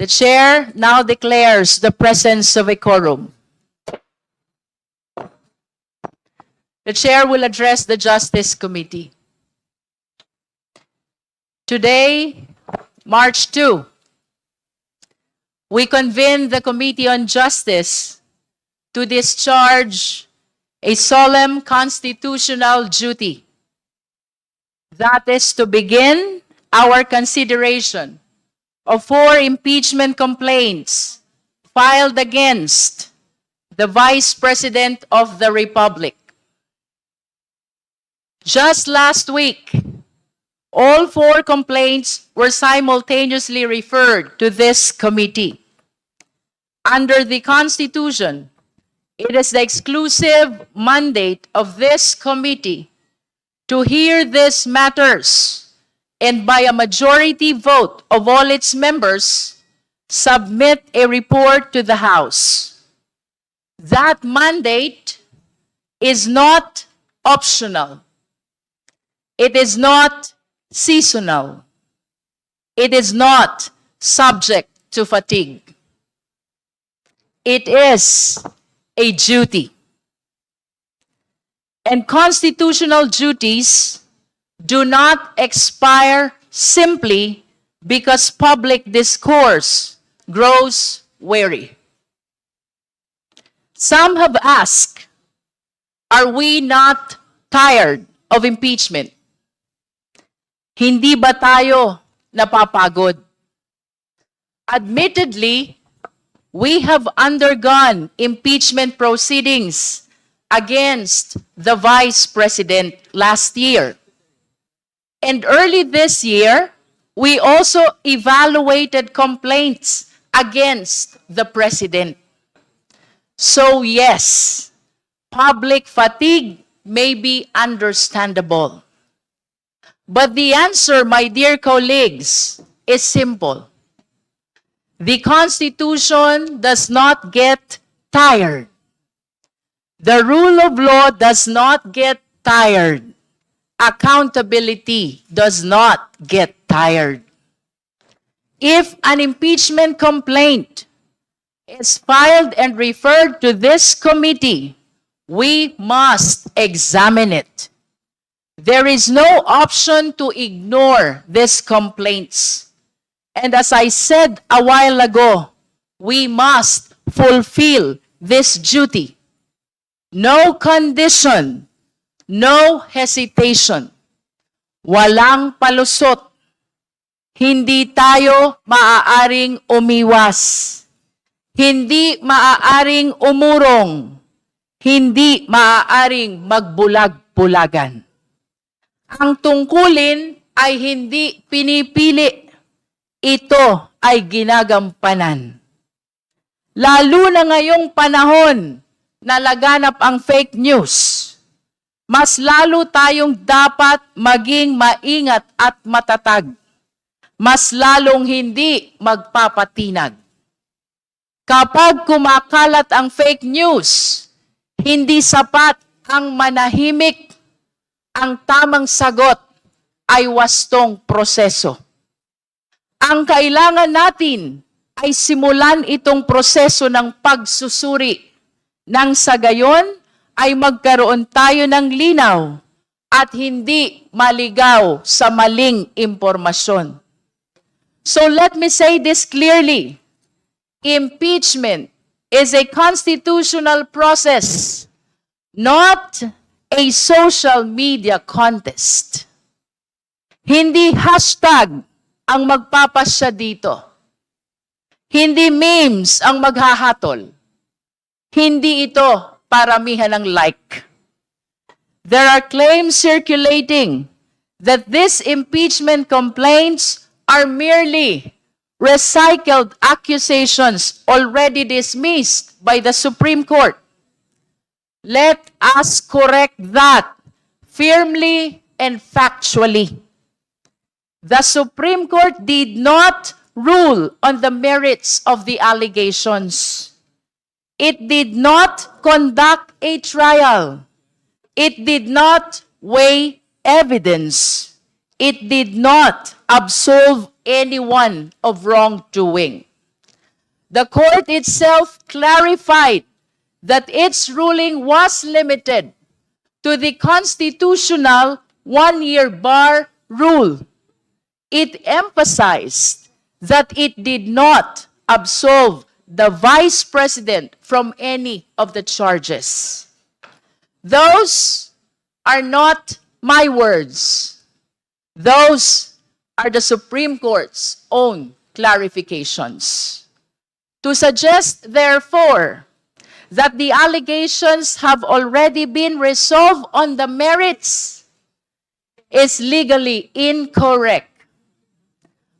The chair now declares the presence of a quorum. The chair will address the Justice Committee. Today, March 2, we convene the Committee on Justice to discharge a solemn constitutional duty. That is to begin our consideration of 4 impeachment complaints filed against the Vice President of the Republic. Just last week, all 4 complaints were simultaneously referred to this committee. Under the Constitution, it is the exclusive mandate of this committee to hear these matters and by a majority vote of all its members, submit a report to the House. That mandate is not optional. It is not seasonal. It is not subject to fatigue. It is a duty. And constitutional duties do not expire simply because public discourse grows weary. Some have asked, are we not tired of impeachment? Hindi ba tayo napapagod? Admittedly, we have undergone impeachment proceedings against the Vice President last year. And early this year, we also evaluated complaints against the President. So yes, public fatigue may be understandable. But the answer, my dear colleagues, is simple. The Constitution does not get tired. The rule of law does not get tired. Accountability does not get tired. If an impeachment complaint is filed and referred to this committee, we must examine it. There is no option to ignore these complaints. And as I said a while ago, we must fulfill this duty. No condition, no hesitation, walang palusot. Hindi tayo maaaring umiwas. Hindi maaaring umurong. Hindi maaaring magbulag-bulagan. Ang tungkulin ay hindi pinipili. Ito ay ginagampanan. Lalo na ngayong panahon na laganap ang fake news, mas lalo tayong dapat maging maingat at matatag. Mas lalong hindi magpapatinag. Kapag kumakalat ang fake news, hindi sapat ang manahimik. Ang tamang sagot ay wastong proseso. Ang kailangan natin ay simulan itong proseso ng pagsusuri. Nang sa gayon ay magkaroon tayo ng linaw at hindi maligaw sa maling impormasyon. So let me say this clearly. Impeachment is a constitutional process, not a social media contest. Hindi hashtag ang magpapasya dito. Hindi memes ang maghahatol. Hindi ito paramihan ng like. There are claims circulating that these impeachment complaints are merely recycled accusations already dismissed by the Supreme Court. Let us correct that firmly and factually. The Supreme Court did not rule on the merits of the allegations. It did not conduct a trial. It did not weigh evidence. It did not absolve anyone of wrongdoing. the court itself clarified that its ruling was limited to the constitutional one-year bar rule. It emphasized that it did not absolve the Vice President from any of the charges. Those are not my words. Those are the Supreme Court's own clarifications. To suggest, therefore, that the allegations have already been resolved on the merits is legally incorrect.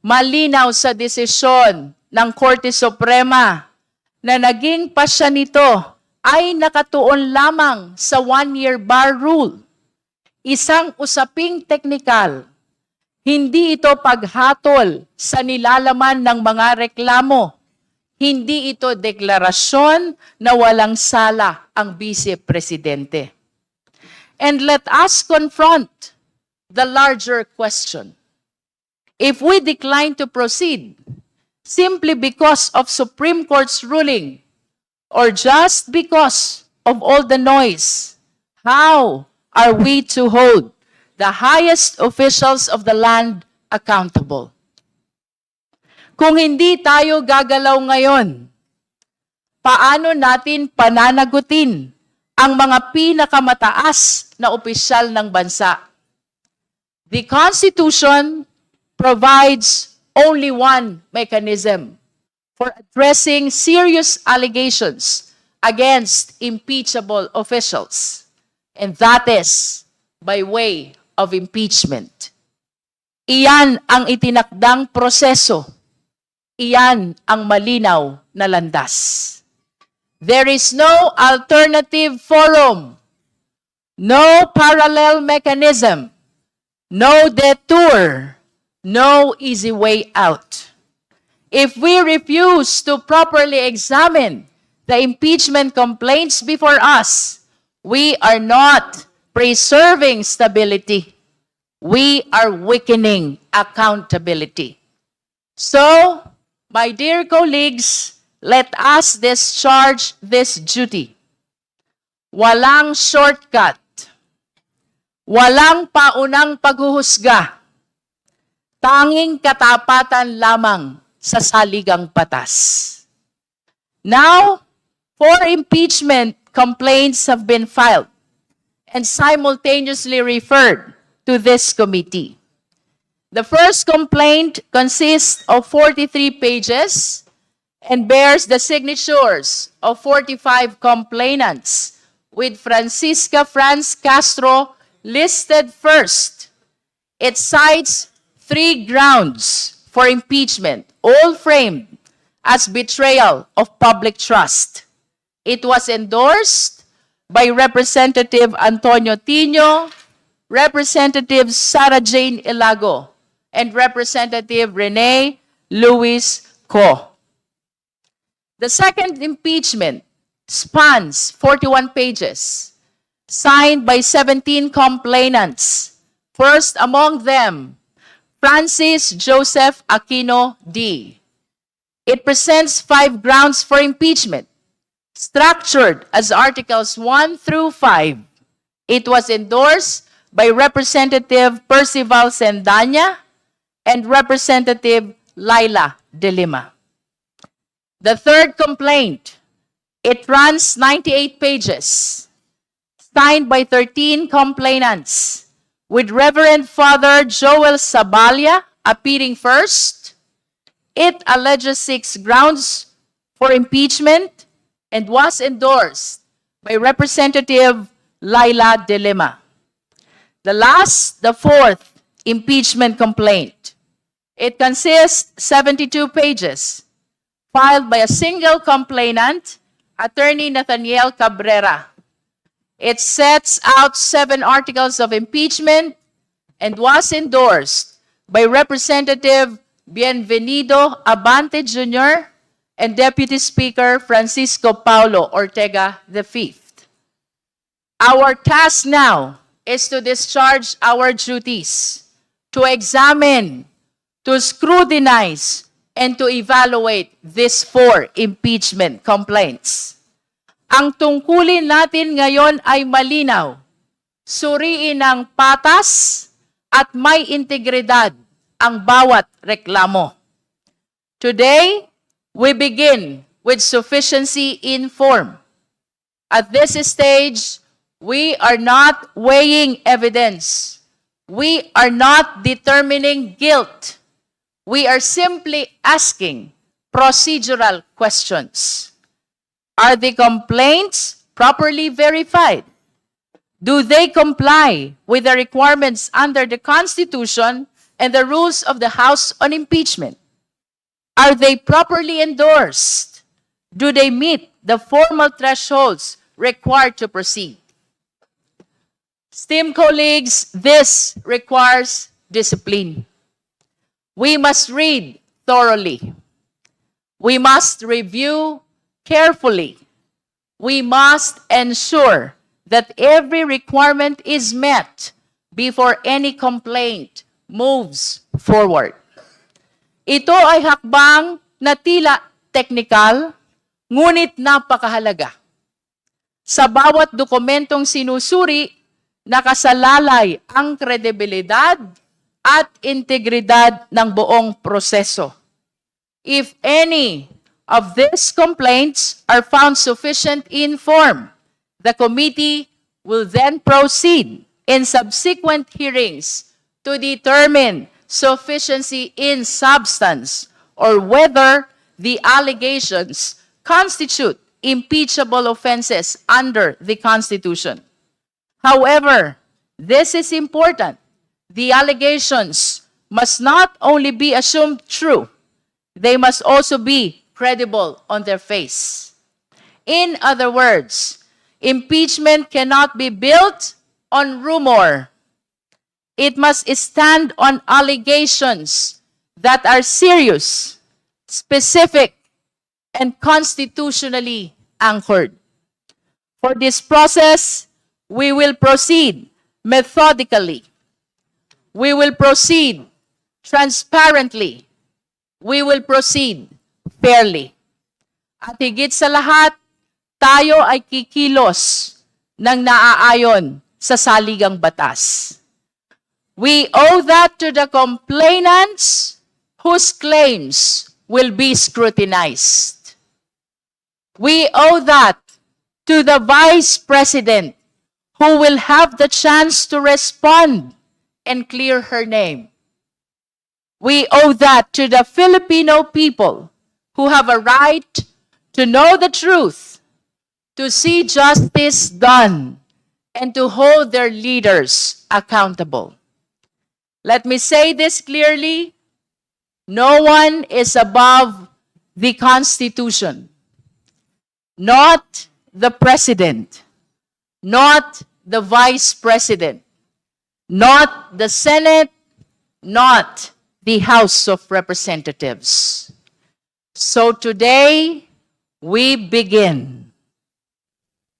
Malinaw sa desisyon ng Korte Suprema na naging pasya nito ay nakatuon lamang sa one-year bar rule. Isang usaping teknikal. Hindi ito paghatol sa nilalaman ng mga reklamo. Hindi ito deklarasyon na walang sala ang Vice Presidente. And let us confront the larger question. If we decline to proceed simply because of Supreme Court's ruling or just because of all the noise, how are we to hold the highest officials of the land accountable? Kung hindi tayo gagalaw ngayon, paano natin pananagutin ang mga pinakamataas na opisyal ng bansa? The Constitution provides only one mechanism for addressing serious allegations against impeachable officials, and that is by way of impeachment. Iyan ang itinakdang proseso. Iyan ang malinaw na landas. There is no alternative forum, no parallel mechanism, no detour, no easy way out. If we refuse to properly examine the impeachment complaints before us, we are not preserving stability. We are weakening accountability. So, my dear colleagues, let us discharge this duty. Walang shortcut. Walang paunang paghuhusga. Tanging katapatan lamang sa saligang batas. Now, 4 impeachment complaints have been filed and simultaneously referred to this committee. The first complaint consists of 43 pages and bears the signatures of 45 complainants, with Francisca Franz Castro listed first. It cites 3 grounds for impeachment, all framed as betrayal of public trust. It was endorsed by Representative Antonio Tino, Representative Sara Jane Ilago, and Representative Rene Luis Co. The second impeachment spans 41 pages, signed by 17 complainants. First among them, Francis Joseph Aquino D. It presents 5 grounds for impeachment, structured as Articles 1 through 5. It was endorsed by Representative Percival Sendanya and Representative Laila De Lima. The third complaint, it runs 98 pages, signed by 13 complainants, with Reverend Father Joel Sabalia appearing first. It alleges 6 grounds for impeachment and was endorsed by Representative Laila De Lima. The fourth impeachment complaint. It consists 72 pages, filed by a single complainant, Attorney Nathaniel Cabrera. It sets out 7 articles of impeachment and was endorsed by Representative Bienvenido Abante Jr. and Deputy Speaker Francisco Paulo Ortega V. Our task now is to discharge our duties, to examine, to scrutinize, and to evaluate these 4 impeachment complaints. Ang tungkulin natin ngayon ay malinaw. Suriin ng patas at may integridad ang bawat reklamo. Today, we begin with sufficiency in form. At this stage, we are not weighing evidence. We are not determining guilt. We are simply asking procedural questions. Are the complaints properly verified? Do they comply with the requirements under the Constitution and the rules of the House on impeachment? Are they properly endorsed? Do they meet the formal thresholds required to proceed? Esteemed colleagues, this requires discipline. We must read thoroughly. We must review carefully. We must ensure that every requirement is met before any complaint moves forward. Ito ay hakbang na tila teknikal, ngunit napakahalaga. Sa bawat dokumentong sinusuri, nakasalalay ang kredibilidad at integridad ng buong proseso. If any of these complaints are found sufficient in form, the committee will then proceed in subsequent hearings to determine sufficiency in substance or whether the allegations constitute impeachable offenses under the Constitution. However, this is important. The allegations must not only be assumed true, they must also be credible on their face. In other words, impeachment cannot be built on rumor. It must stand on allegations that are serious, specific, and constitutionally anchored. For this process, we will proceed methodically. We will proceed transparently. We will proceed fairly. At higit sa lahat, tayo ay kikilos ng naaayon sa saligang batas. We owe that to the complainants whose claims will be scrutinized. We owe that to the Vice President who will have the chance to respond and clear her name. We owe that to the Filipino people who have a right to know the truth, to see justice done, and to hold their leaders accountable. Let me say this clearly. No one is above the Constitution. Not the President. Not the Vice President. Not the Senate. Not the House of Representatives. So today, we begin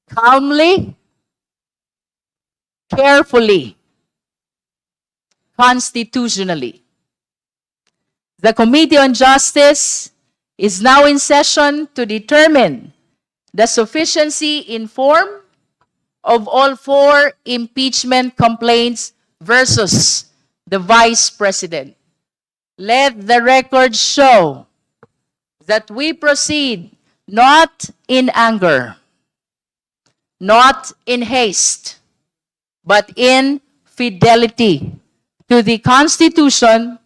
calmly, carefully, constitutionally. The Committee on Justice is now in session to determine the sufficiency in form of all 4 impeachment complaints versus the Vice President. Let the record show that we proceed not in anger, not in haste, but in fidelity to the Constitution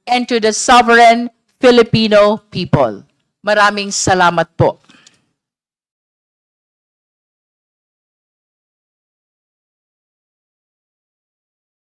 and to the sovereign Filipino people. Maraming salamat po.